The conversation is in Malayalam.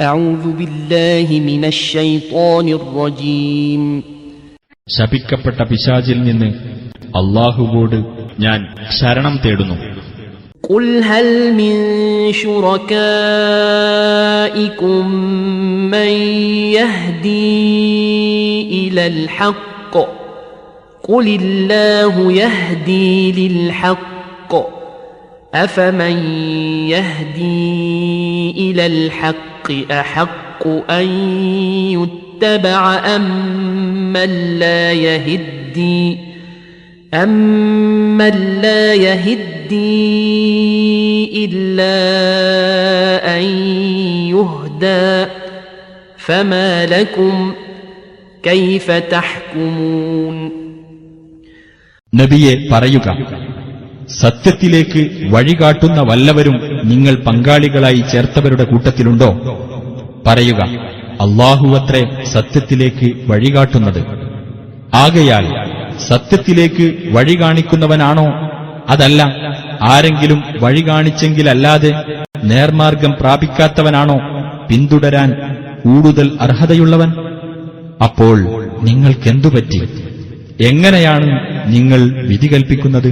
أعوذ بالله من الشيطان الرجيم. ശപിക്കപ്പെട്ട പിശാചിൽ നിന്ന് അല്ലാഹുവോട് ഞാൻ ശരണം തേടുന്നു. قل هل من شركائكم من يهدي إلى الحق قل الله يهدي للحق أفمن يهدي إلى الحق أحق أن يتبع أمن لا يهدي إلا أن يهدى فما لكم كيف تحكمون. നബിയെ പറയുക, സത്യത്തിലേക്ക് വഴികാട്ടുന്ന വല്ലവരും നിങ്ങൾ പങ്കാളികളായി ചേർത്തവരുടെ കൂട്ടത്തിലുണ്ടോ? പറയുക, അല്ലാഹുവത്രേ സത്യത്തിലേക്ക് വഴികാട്ടുന്നത്. ആകയാൽ സത്യത്തിലേക്ക് വഴി കാണിക്കുന്നവനാണോ, അതല്ല ആരെങ്കിലും വഴി കാണിച്ചെങ്കിലല്ലാതെ നേർമാർഗം പ്രാപിക്കാത്തവനാണോ പിന്തുടരാൻ കൂടുതൽ അർഹതയുള്ളവൻ? അപ്പോൾ നിങ്ങൾക്കെന്തുപറ്റി? എങ്ങനെയാണ് നിങ്ങൾ വിധി കൽപ്പിക്കുന്നത്?